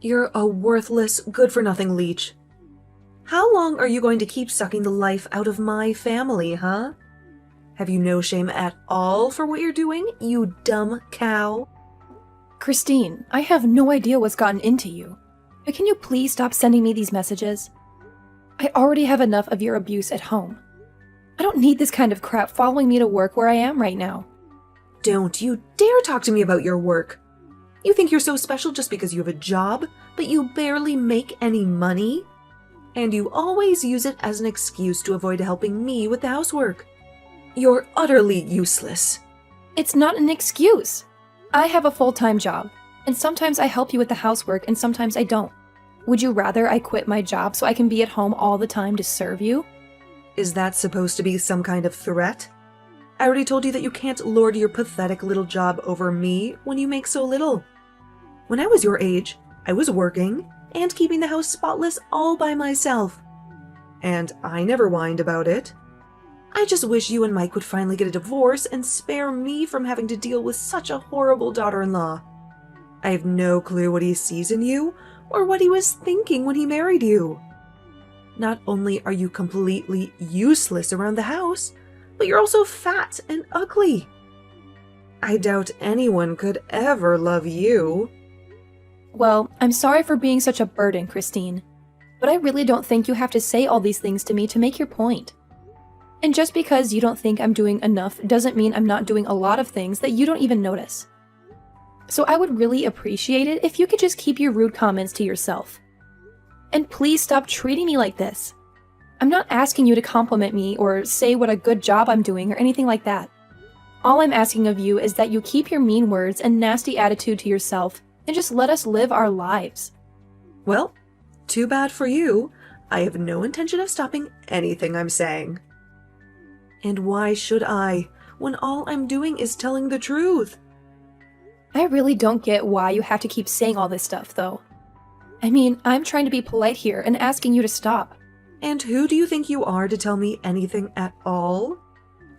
You're a worthless, good-for-nothing leech. How long are you going to keep sucking the life out of my family, huh? Have you no shame at all for what you're doing, you dumb cow? Christine, I have no idea what's gotten into you. But can you please stop sending me these messages? I already have enough of your abuse at home. I don't need this kind of crap following me to work where I am right now. Don't you dare talk to me about your work. You think you're so special just because you have a job, but you barely make any money? And you always use it as an excuse to avoid helping me with the housework. You're utterly useless. It's not an excuse. I have a full-time job, and sometimes I help you with the housework and sometimes I don't. Would you rather I quit my job so I can be at home all the time to serve you? Is that supposed to be some kind of threat? I already told you that you can't lord your pathetic little job over me when you make so little. When I was your age, I was working and keeping the house spotless all by myself. And I never whined about it. I just wish you and Mike would finally get a divorce and spare me from having to deal with such a horrible daughter-in-law. I have no clue what he sees in you or what he was thinking when he married you. Not only are you completely useless around the house, but you're also fat and ugly. I doubt anyone could ever love you. Well, I'm sorry for being such a burden, Christine, but I really don't think you have to say all these things to me to make your point. And just because you don't think I'm doing enough doesn't mean I'm not doing a lot of things that you don't even notice. So I would really appreciate it if you could just keep your rude comments to yourself. And please stop treating me like this. I'm not asking you to compliment me or say what a good job I'm doing or anything like that. All I'm asking of you is that you keep your mean words and nasty attitude to yourself and just let us live our lives. Well, too bad for you. I have no intention of stopping anything I'm saying. And why should I, when all I'm doing is telling the truth? I really don't get why you have to keep saying all this stuff, though. I mean, I'm trying to be polite here and asking you to stop. And who do you think you are to tell me anything at all?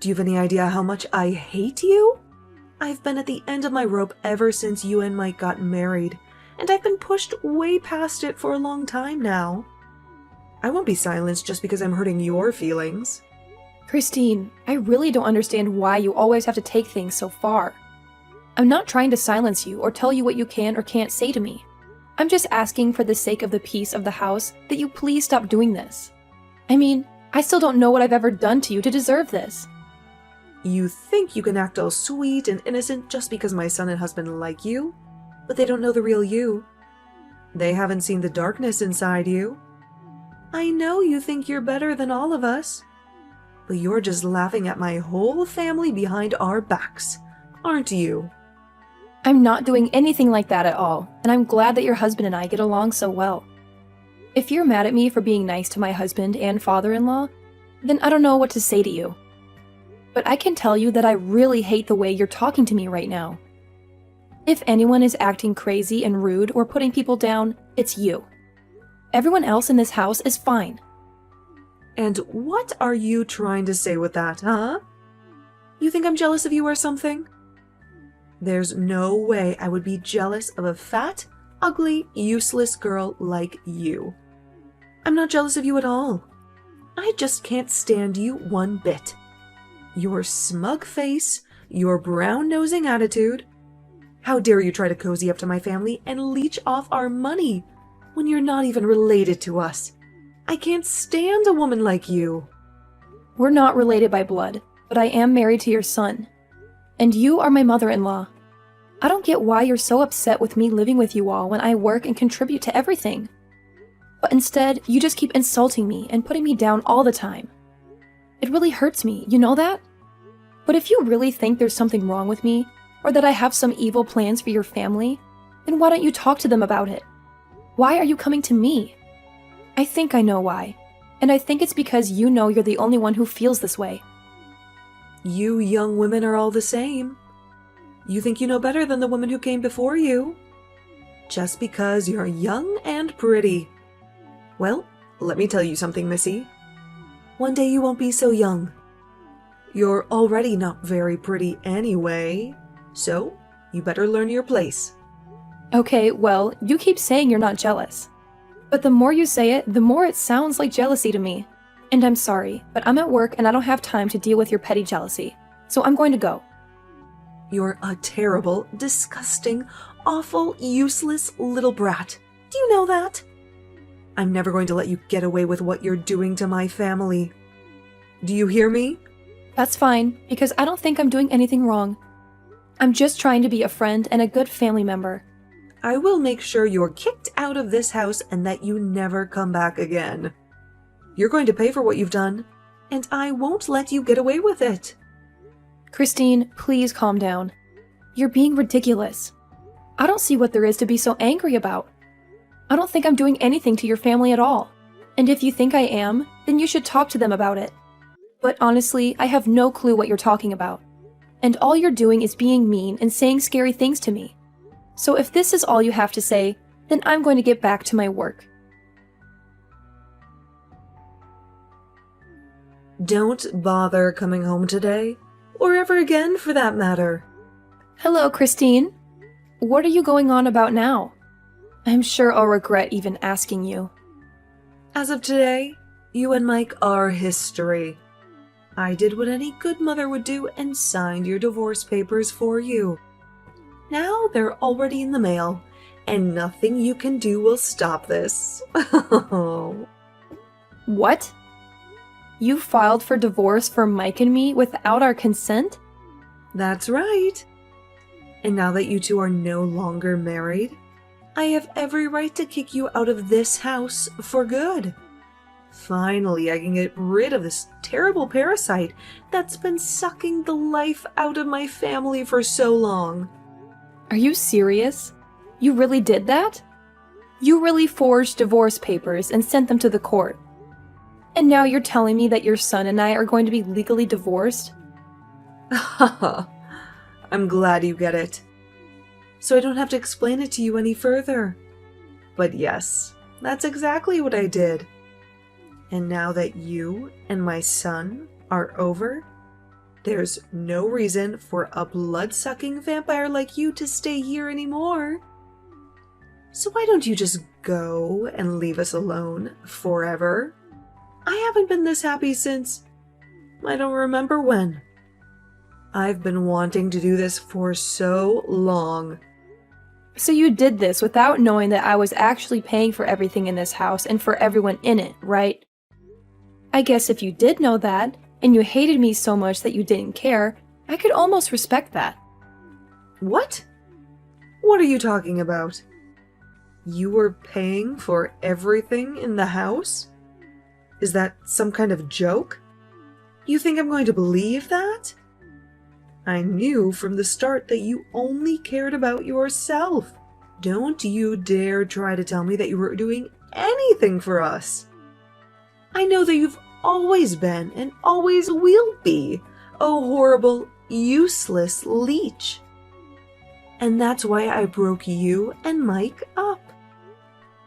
Do you have any idea how much I hate you? I've been at the end of my rope ever since you and Mike got married, and I've been pushed way past it for a long time now. I won't be silenced just because I'm hurting your feelings. Christine, I really don't understand why you always have to take things so far. I'm not trying to silence you or tell you what you can or can't say to me. I'm just asking for the sake of the peace of the house that you please stop doing this. I mean, I still don't know what I've ever done to you to deserve this. You think you can act all sweet and innocent just because my son and husband like you, but they don't know the real you. They haven't seen the darkness inside you. I know you think you're better than all of us, but you're just laughing at my whole family behind our backs, aren't you? I'm not doing anything like that at all, and I'm glad that your husband and I get along so well. If you're mad at me for being nice to my husband and father-in-law, then I don't know what to say to you. But I can tell you that I really hate the way you're talking to me right now. If anyone is acting crazy and rude or putting people down, it's you. Everyone else in this house is fine. And what are you trying to say with that, huh? You think I'm jealous of you or something? There's no way I would be jealous of a fat, ugly, useless girl like you. I'm not jealous of you at all. I just can't stand you one bit. Your smug face, your brown-nosing attitude. How dare you try to cozy up to my family and leech off our money when you're not even related to us? I can't stand a woman like you. We're not related by blood, but I am married to your son. And you are my mother-in-law. I don't get why you're so upset with me living with you all when I work and contribute to everything. But instead, you just keep insulting me and putting me down all the time. It really hurts me, you know that? But if you really think there's something wrong with me, or that I have some evil plans for your family, then why don't you talk to them about it? Why are you coming to me? I think I know why, and I think it's because you know you're the only one who feels this way. You young women are all the same. You think you know better than the women who came before you. Just because you're young and pretty. Well, let me tell you something, Missy. One day you won't be so young. You're already not very pretty anyway, so you better learn your place. Okay, well, you keep saying you're not jealous. But the more you say it, the more it sounds like jealousy to me. And I'm sorry, but I'm at work and I don't have time to deal with your petty jealousy. So I'm going to go. You're a terrible, disgusting, awful, useless little brat. Do you know that? I'm never going to let you get away with what you're doing to my family. Do you hear me? That's fine, because I don't think I'm doing anything wrong. I'm just trying to be a friend and a good family member. I will make sure you're kicked out of this house and that you never come back again. You're going to pay for what you've done, and I won't let you get away with it. Christine, please calm down. You're being ridiculous. I don't see what there is to be so angry about. I don't think I'm doing anything to your family at all. And if you think I am, then you should talk to them about it. But honestly, I have no clue what you're talking about. And all you're doing is being mean and saying scary things to me. So if this is all you have to say, then I'm going to get back to my work. Don't bother coming home today, or ever again for that matter. Hello, Christine. What are you going on about now? I'm sure I'll regret even asking you. As of today, you and Mike are history. I did what any good mother would do and signed your divorce papers for you. Now they're already in the mail, and nothing you can do will stop this. What? You filed for divorce for Mike and me without our consent? That's right. And now that you two are no longer married, I have every right to kick you out of this house for good. Finally, I can get rid of this terrible parasite that's been sucking the life out of my family for so long. Are you serious? You really did that? You really forged divorce papers and sent them to the court. And now you're telling me that your son and I are going to be legally divorced? I'm glad you get it. So I don't have to explain it to you any further. But yes, that's exactly what I did. And now that you and my son are over, there's no reason for a blood-sucking vampire like you to stay here anymore. So why don't you just go and leave us alone forever? I haven't been this happy since I don't remember when. I've been wanting to do this for so long. So you did this without knowing that I was actually paying for everything in this house and for everyone in it, right? I guess if you did know that, and you hated me so much that you didn't care, I could almost respect that. What? What are you talking about? You were paying for everything in the house? Is that some kind of joke? You think I'm going to believe that? I knew from the start that you only cared about yourself. Don't you dare try to tell me that you were doing anything for us. I know that you've always been and always will be a horrible, useless leech. And that's why I broke you and Mike up.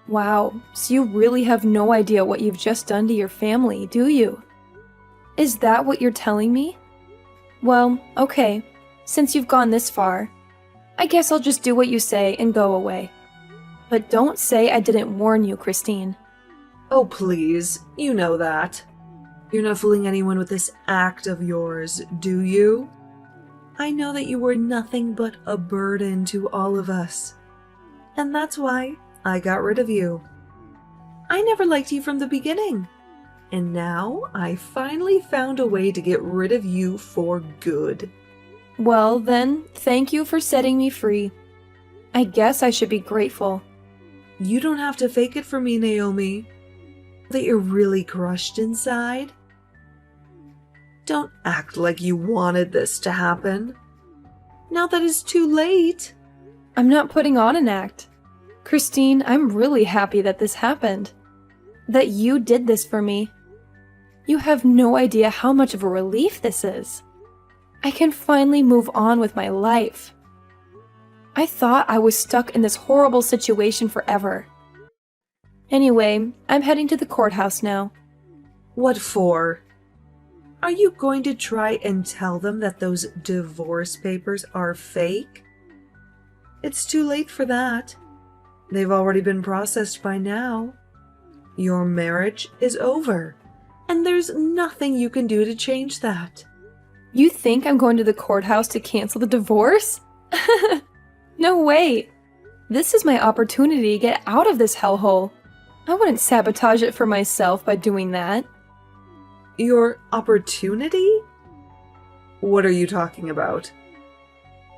Wow, so you really have no idea what you've just done to your family, do you? Is that what you're telling me? Well, okay, since you've gone this far, I guess I'll just do what you say and go away. But don't say I didn't warn you, Christine. Oh, please, you know that. You're not fooling anyone with this act of yours, do you? I know that you were nothing but a burden to all of us. And that's why I got rid of you. I never liked you from the beginning. And now I finally found a way to get rid of you for good. Well, then, thank you for setting me free. I guess I should be grateful. You don't have to fake it for me, Naomi. That you're really crushed inside. Don't act like you wanted this to happen. Now that it's too late. I'm not putting on an act. Christine, I'm really happy that this happened. That you did this for me. You have no idea how much of a relief this is. I can finally move on with my life. I thought I was stuck in this horrible situation forever. Anyway, I'm heading to the courthouse now. What for? Are you going to try and tell them that those divorce papers are fake? It's too late for that. They've already been processed by now. Your marriage is over, and there's nothing you can do to change that. You think I'm going to the courthouse to cancel the divorce? No way! This is my opportunity to get out of this hellhole. I wouldn't sabotage it for myself by doing that. Your opportunity? What are you talking about?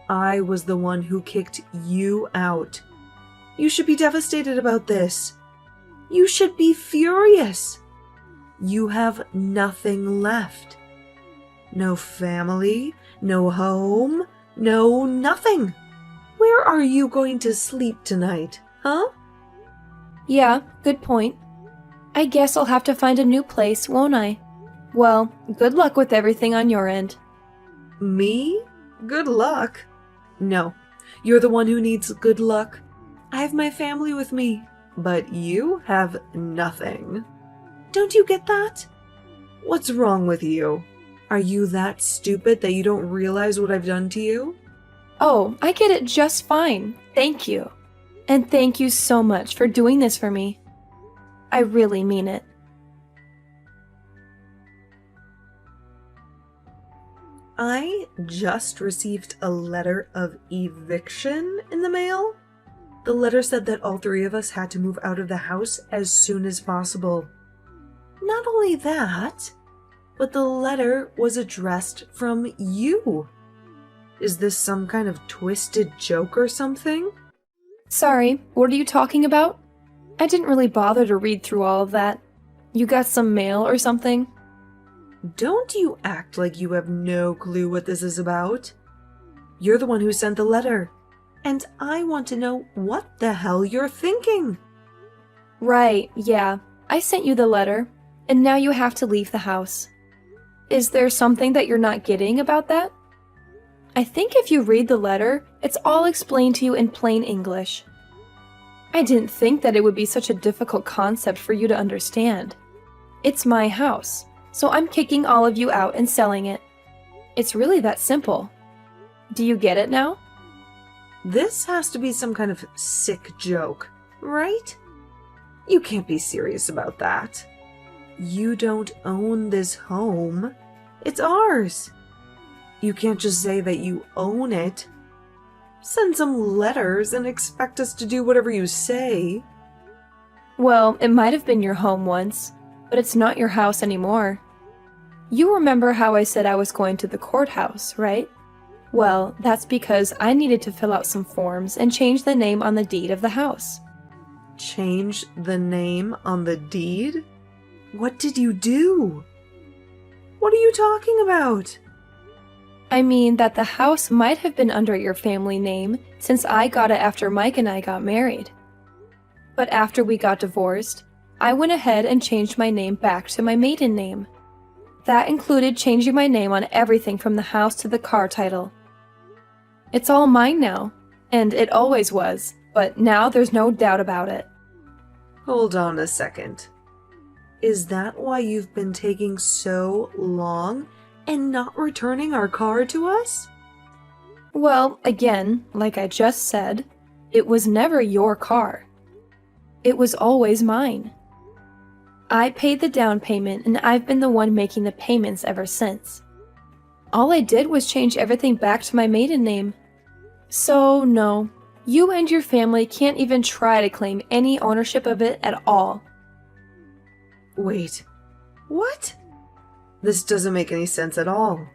I was the one who kicked you out. You should be devastated about this. You should be furious. You have nothing left. No family, no home, no nothing. Where are you going to sleep tonight, huh? Yeah, good point. I guess I'll have to find a new place, won't I? Well, good luck with everything on your end. Me? Good luck? No, you're the one who needs good luck. I have my family with me, but you have nothing. Don't you get that? What's wrong with you? Are you that stupid that you don't realize what I've done to you? Oh, I get it just fine. Thank you. And thank you so much for doing this for me. I really mean it. I just received a letter of eviction in the mail. The letter said that all three of us had to move out of the house as soon as possible. Not only that, but the letter was addressed from you. Is this some kind of twisted joke or something? Sorry, what are you talking about? I didn't really bother to read through all of that. You got some mail or something? Don't you act like you have no clue what this is about. You're the one who sent the letter, and I want to know what the hell you're thinking. Right, yeah. I sent you the letter, and now you have to leave the house. Is there something that you're not getting about that? I think if you read the letter, it's all explained to you in plain English. I didn't think that it would be such a difficult concept for you to understand. It's my house, so I'm kicking all of you out and selling it. It's really that simple. Do you get it now? This has to be some kind of sick joke, right? You can't be serious about that. You don't own this home. It's ours. You can't just say that you own it. Send some letters and expect us to do whatever you say. Well, it might have been your home once, but it's not your house anymore. You remember how I said I was going to the courthouse, right? Well, that's because I needed to fill out some forms and change the name on the deed of the house. Change the name on the deed? What did you do? What are you talking about? I mean that the house might have been under your family name since I got it after Mike and I got married. But after we got divorced, I went ahead and changed my name back to my maiden name. That included changing my name on everything from the house to the car title. It's all mine now, and it always was, but now there's no doubt about it. Hold on a second. Is that why you've been taking so long and not returning our car to us? Well, again, like I just said, it was never your car. It was always mine. I paid the down payment and I've been the one making the payments ever since. All I did was change everything back to my maiden name. So, no, you and your family can't even try to claim any ownership of it at all. Wait, what? This doesn't make any sense at all.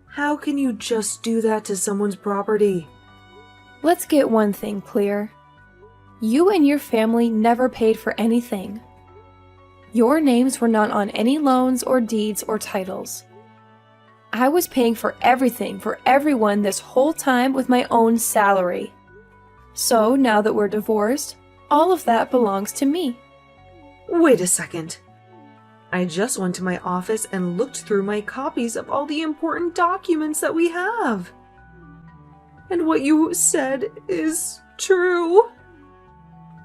How can you just do that to someone's property? Let's get one thing clear. You and your family never paid for anything. Your names were not on any loans or deeds or titles. I was paying for everything for everyone this whole time with my own salary. So now that we're divorced, all of that belongs to me. Wait a second. I just went to my office and looked through my copies of all the important documents that we have. And what you said is true.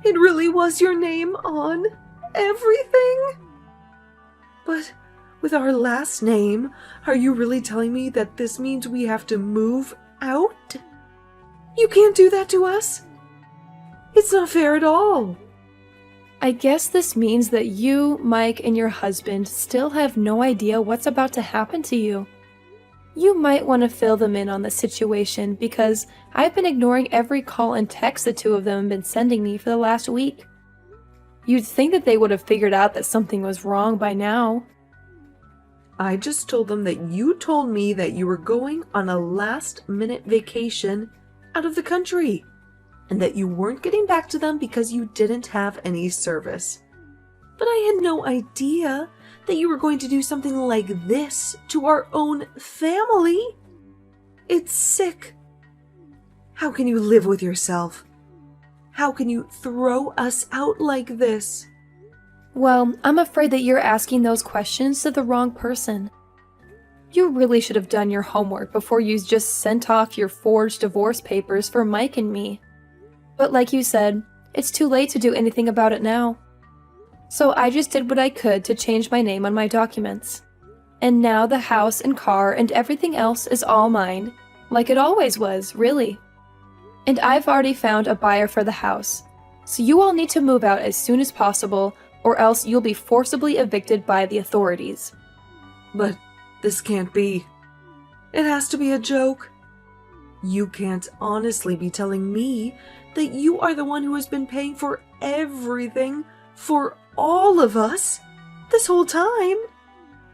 It really was your name on everything. But with our last name, are you really telling me that this means we have to move out? You can't do that to us. It's not fair at all. I guess this means that you, Mike, and your husband still have no idea what's about to happen to you. You might want to fill them in on the situation because I've been ignoring every call and text the two of them have been sending me for the last week. You'd think that they would have figured out that something was wrong by now. I just told them that you told me that you were going on a last-minute vacation out of the country, and that you weren't getting back to them because you didn't have any service. But I had no idea that you were going to do something like this to our own family. It's sick. How can you live with yourself? How can you throw us out like this? Well, I'm afraid that you're asking those questions to the wrong person. You really should have done your homework before you just sent off your forged divorce papers for Mike and me. But like you said, it's too late to do anything about it now. So I just did what I could to change my name on my documents. And now the house and car and everything else is all mine, like it always was, really. And I've already found a buyer for the house, so you all need to move out as soon as possible, or else you'll be forcibly evicted by the authorities. But this can't be. It has to be a joke. You can't honestly be telling me that you are the one who has been paying for everything for all of us this whole time.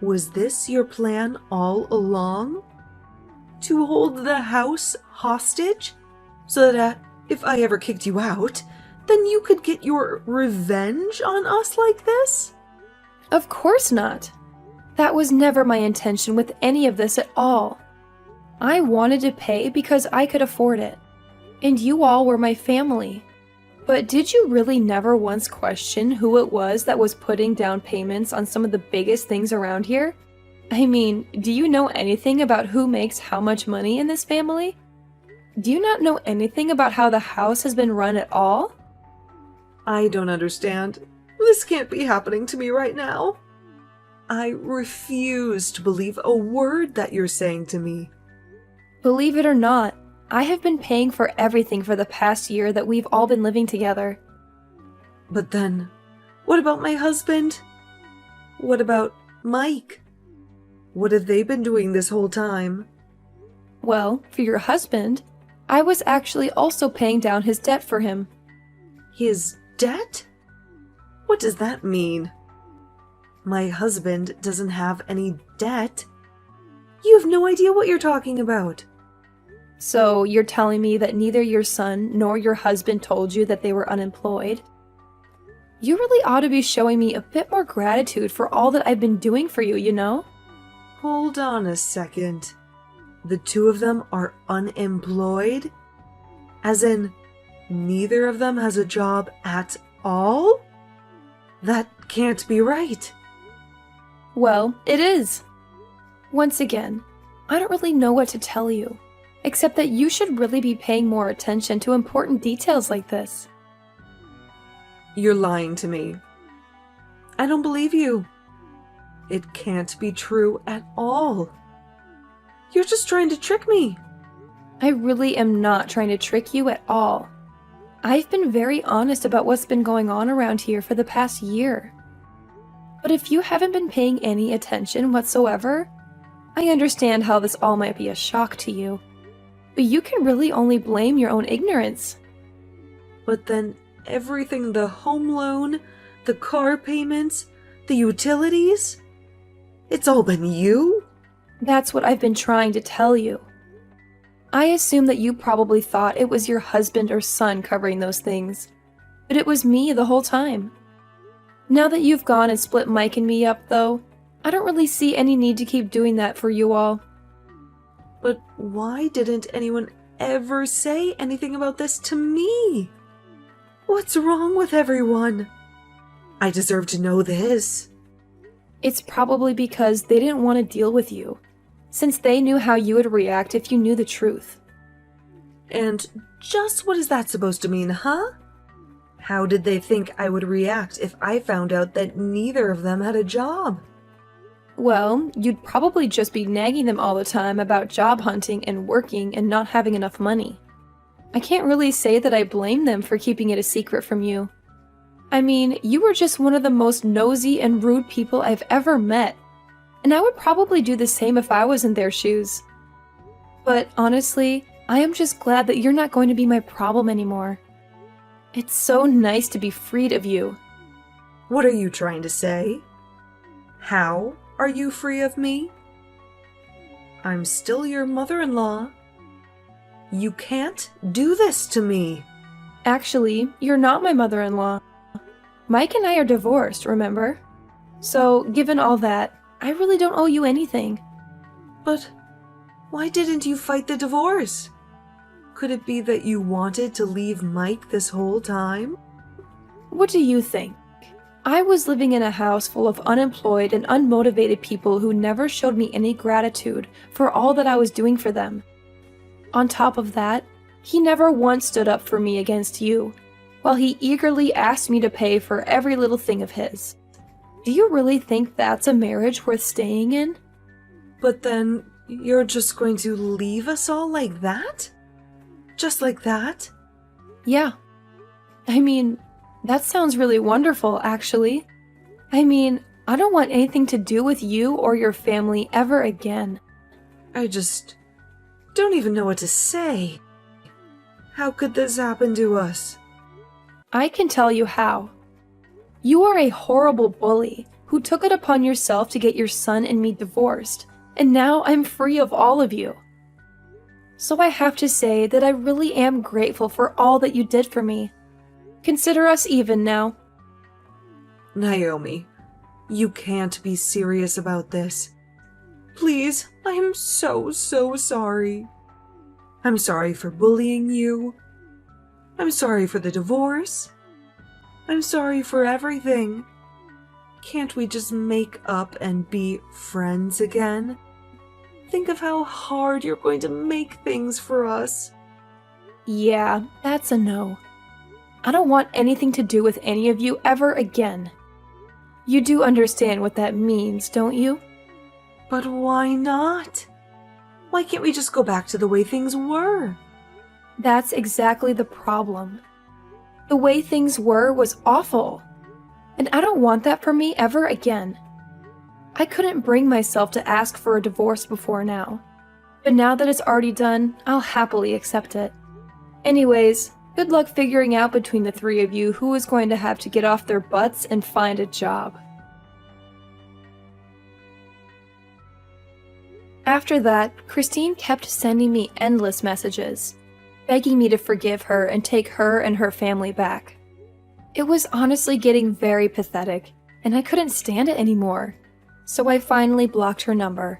Was this your plan all along? To hold the house hostage? So that if I ever kicked you out, then you could get your revenge on us like this? Of course not. That was never my intention with any of this at all. I wanted to pay because I could afford it. And you all were my family. But did you really never once question who it was that was putting down payments on some of the biggest things around here? I mean, do you know anything about who makes how much money in this family? Do you not know anything about how the house has been run at all? I don't understand. This can't be happening to me right now. I refuse to believe a word that you're saying to me. Believe it or not, I have been paying for everything for the past year that we've all been living together. But then, what about my husband? What about Mike? What have they been doing this whole time? Well, for your husband, I was actually also paying down his debt for him. His debt? What does that mean? My husband doesn't have any debt. You have no idea what you're talking about. So you're telling me that neither your son nor your husband told you that they were unemployed? You really ought to be showing me a bit more gratitude for all that I've been doing for you, you know? Hold on a second. The two of them are unemployed? As in, neither of them has a job at all? That can't be right. Well, it is. Once again, I don't really know what to tell you, except that you should really be paying more attention to important details like this. You're lying to me. I don't believe you. It can't be true at all. You're just trying to trick me. I really am not trying to trick you at all. I've been very honest about what's been going on around here for the past year. But if you haven't been paying any attention whatsoever, I understand how this all might be a shock to you. But you can really only blame your own ignorance. But then everything, the home loan, the car payments, the utilities, it's all been you? That's what I've been trying to tell you. I assume that you probably thought it was your husband or son covering those things, but it was me the whole time. Now that you've gone and split Mike and me up, though, I don't really see any need to keep doing that for you all. But why didn't anyone ever say anything about this to me? What's wrong with everyone? I deserve to know this. It's probably because they didn't want to deal with you, since they knew how you would react if you knew the truth. And just what is that supposed to mean, huh? How did they think I would react if I found out that neither of them had a job? Well, you'd probably just be nagging them all the time about job hunting and working and not having enough money. I can't really say that I blame them for keeping it a secret from you. I mean, you were just one of the most nosy and rude people I've ever met, and I would probably do the same if I was in their shoes. But honestly, I am just glad that you're not going to be my problem anymore. It's so nice to be freed of you. What are you trying to say? How are you free of me? I'm still your mother-in-law. You can't do this to me. Actually, you're not my mother-in-law. Mike and I are divorced, remember? So, given all that, I really don't owe you anything. But why didn't you fight the divorce? Could it be that you wanted to leave Mike this whole time? What do you think? I was living in a house full of unemployed and unmotivated people who never showed me any gratitude for all that I was doing for them. On top of that, he never once stood up for me against you, while he eagerly asked me to pay for every little thing of his. Do you really think that's a marriage worth staying in? But then you're just going to leave us all like that? Just like that? Yeah. I mean, that sounds really wonderful, actually. I mean, I don't want anything to do with you or your family ever again. I just don't even know what to say. How could this happen to us? I can tell you how. You are a horrible bully who took it upon yourself to get your son and me divorced, and now I'm free of all of you. So I have to say that I really am grateful for all that you did for me. Consider us even now. Naomi, you can't be serious about this. Please, I am so sorry. I'm sorry for bullying you. I'm sorry for the divorce. I'm sorry for everything. Can't we just make up and be friends again? Think of how hard you're going to make things for us. Yeah, that's a no. I don't want anything to do with any of you ever again. You do understand what that means, don't you? But why not? Why can't we just go back to the way things were? That's exactly the problem. The way things were was awful, and I don't want that for me ever again. I couldn't bring myself to ask for a divorce before now, but now that it's already done, I'll happily accept it. Anyways, good luck figuring out between the three of you who is going to have to get off their butts and find a job. After that, Christine kept sending me endless messages, begging me to forgive her and take her and her family back. It was honestly getting very pathetic, and I couldn't stand it anymore, so I finally blocked her number.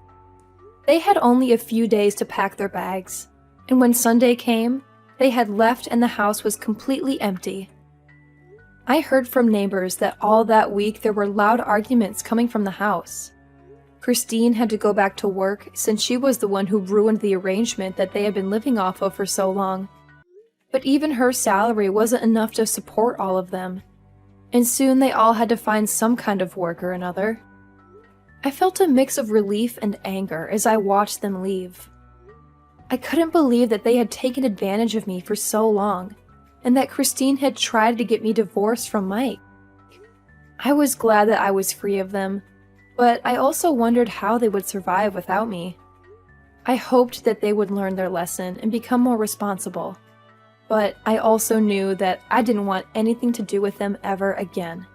They had only a few days to pack their bags, and when Sunday came, they had left and the house was completely empty. I heard from neighbors that all that week there were loud arguments coming from the house. Christine had to go back to work since she was the one who ruined the arrangement that they had been living off of for so long. But even her salary wasn't enough to support all of them, and soon they all had to find some kind of work or another. I felt a mix of relief and anger as I watched them leave. I couldn't believe that they had taken advantage of me for so long, and that Christine had tried to get me divorced from Mike. I was glad that I was free of them, but I also wondered how they would survive without me. I hoped that they would learn their lesson and become more responsible, but I also knew that I didn't want anything to do with them ever again.